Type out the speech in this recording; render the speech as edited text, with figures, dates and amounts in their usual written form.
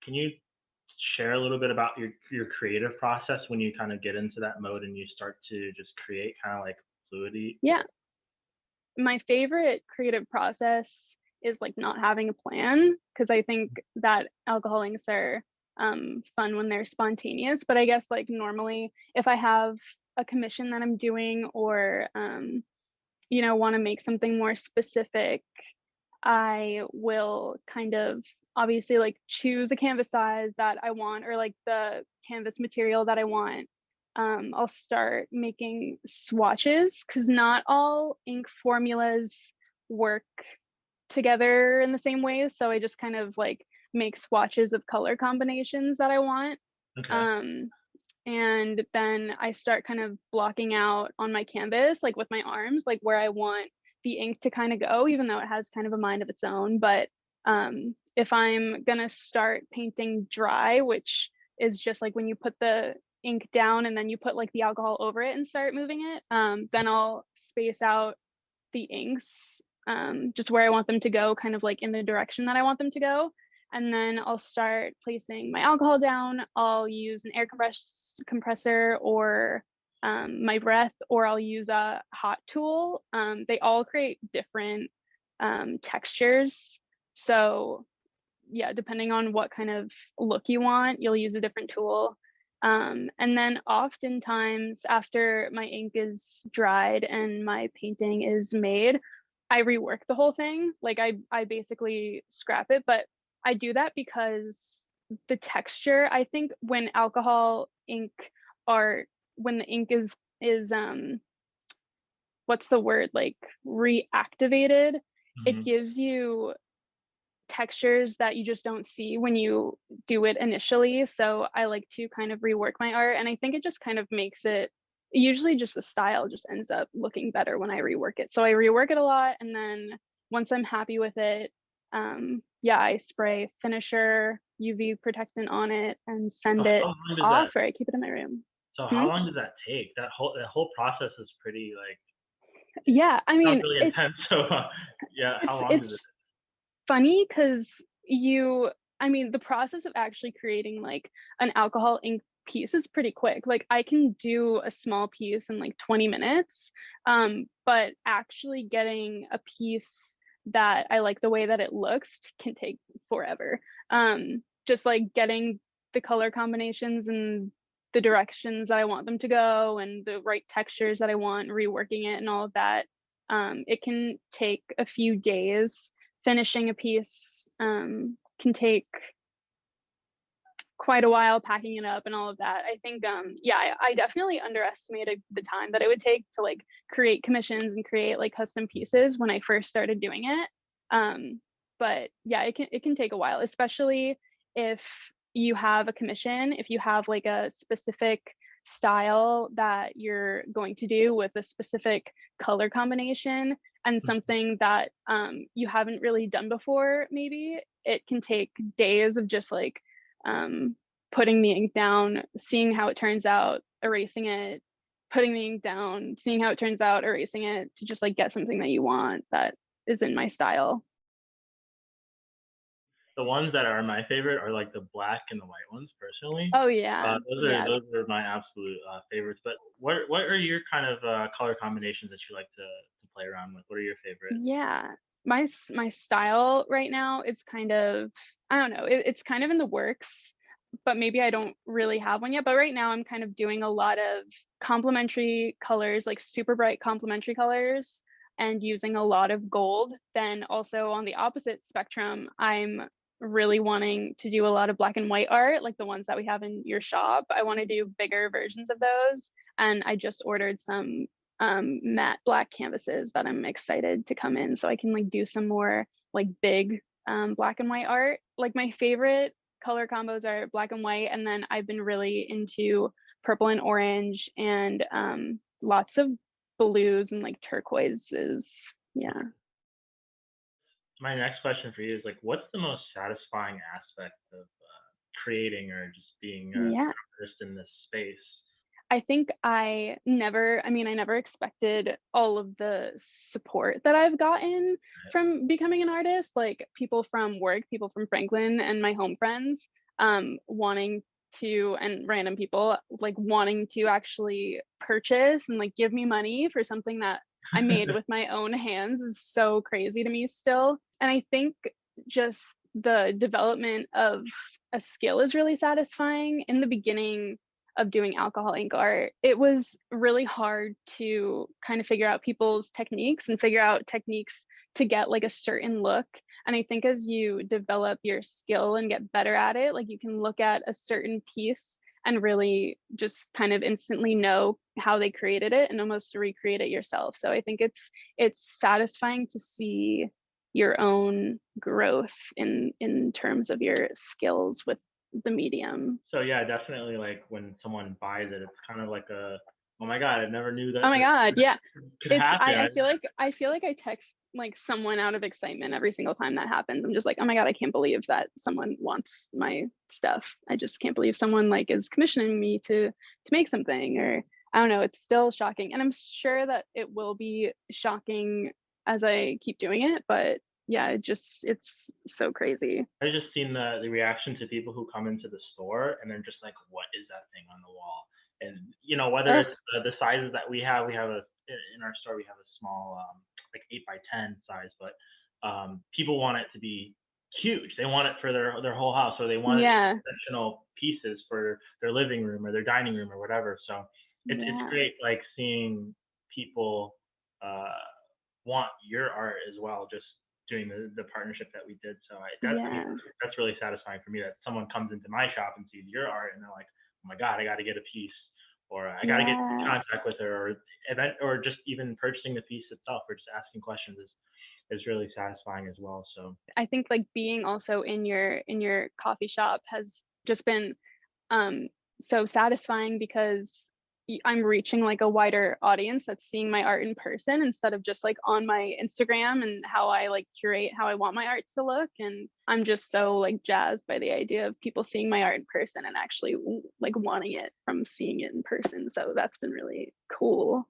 Can you share a little bit about your creative process when you kind of get into that mode and you start to just create kind of like fluidity? Yeah, my favorite creative process is like not having a plan, because I think that alcohol inks are fun when they're spontaneous. But I guess like normally, if I have a commission that I'm doing, or want to make something more specific, I will kind of obviously like choose a canvas size that I want, or like the canvas material that I want. I'll start making swatches, because not all ink formulas work together in the same way. So I just kind of like make swatches of color combinations that I want. Okay. Um, and then I start kind of blocking out on my canvas, like with my arms, like where I want the ink to kind of go, even though it has kind of a mind of its own. But if I'm gonna start painting dry, which is just like when you put the ink down and then you put like the alcohol over it and start moving it, then I'll space out the inks just where I want them to go, kind of like in the direction that I want them to go. And then I'll start placing my alcohol down. I'll use an compressor, or my breath, or I'll use a hot tool. They all create different textures. So yeah, depending on what kind of look you want, you'll use a different tool. And then oftentimes after my ink is dried and my painting is made, I rework the whole thing. Like I basically scrap it, but I do that because the texture, I think when alcohol ink art, when the ink is what's the word, like reactivated, it Hmm. gives you textures that you just don't see when you do it initially. So I like to kind of rework my art, and I think it just kind of makes it, usually just the style just ends up looking better when I rework it. So I rework it a lot, and then once I'm happy with it, yeah, I spray finisher UV protectant on it and So send how it long does that? off, or I keep it in my room. So Hmm? how long does that take? That whole process is pretty like Yeah, I sounds mean, really intense. So yeah, how long does it? it's funny because I mean, the process of actually creating like an alcohol ink piece is pretty quick. Like I can do a small piece in like 20 minutes, but actually getting a piece that I like the way that it looks can take forever. Just like getting the color combinations and the directions that I want them to go, and the right textures that I want, reworking it and all of that. It can take a few days. Finishing a piece can take quite a while, packing it up and all of that. I think yeah, I definitely underestimated the time that it would take to like create commissions and create like custom pieces when I first started doing it. But yeah, it can take a while, especially if you have a commission, if you have like a specific style that you're going to do with a specific color combination, and something that you haven't really done before. Maybe it can take days of just like um, putting the ink down, seeing how it turns out, erasing it, putting the ink down, seeing how it turns out, erasing it, to just like get something that you want that is in my style. The ones that are my favorite are like the black and the white ones personally. Oh yeah, Those are yeah, my absolute favorites. But what are your kind of color combinations that you like to play around with? What are your favorites? yeah. My style right now is kind of, I don't know, it's kind of in the works, but maybe I don't really have one yet. But right now I'm kind of doing a lot of complementary colors, like super bright complementary colors, and using a lot of gold. Then also on the opposite spectrum, I'm really wanting to do a lot of black and white art, like the ones that we have in your shop. I want to do bigger versions of those, and I just ordered some matte black canvases that I'm excited to come in, so I can like do some more like big black and white art. Like my favorite color combos are black and white, and then I've been really into purple and orange, and lots of blues and like turquoises. Yeah. My next question for you is like, what's the most satisfying aspect of creating or just being an Yeah. artist in this space? I think I never expected all of the support that I've gotten from becoming an artist, like people from work, people from Franklin, and my home friends. wanting to, and random people like wanting to actually purchase and like give me money for something that I made with my own hands is so crazy to me still. And I think just the development of a skill is really satisfying. In the beginning of doing alcohol ink art, it was really hard to kind of figure out people's techniques and figure out techniques to get like a certain look. And I think as you develop your skill and get better at it, like you can look at a certain piece and really just kind of instantly know how they created it and almost recreate it yourself. So I think it's satisfying to see your own growth in terms of your skills with the medium. So yeah, definitely like when someone buys it, it's kind of like a, oh my God, I never knew Oh that my this God, yeah. could It's happen. I feel like I text like someone out of excitement every single time that happens. I'm just like, oh my God, I can't believe that someone wants my stuff. I just can't believe someone like is commissioning me to make something, or I don't know, it's still shocking. And I'm sure that it will be shocking as I keep doing it, but yeah, it's so crazy. I've just seen the reaction to people who come into the store and they're just like, what is that thing on the wall? And whether Ugh, it's the sizes that we have a in our store we have a small like 8 by 10 size, but people want it to be huge. They want it for their whole house, or they want yeah, exceptional pieces for their living room or their dining room or whatever. So it's yeah, great like seeing people uh, want your art as well, just doing the partnership that we did. So I mean, yeah, that's really satisfying for me that someone comes into my shop and sees your art and they're like, oh my God, I got to get a piece, or I got to get in yeah. contact with her, or event, or just even purchasing the piece itself, or just asking questions is really satisfying as well. So I think like being also in your coffee shop has just been um so satisfying because I'm reaching like a wider audience that's seeing my art in person instead of just like on my Instagram and how I like curate how I want my art to look. And I'm just so like jazzed by the idea of people seeing my art in person and actually like wanting it from seeing it in person. So that's been really cool.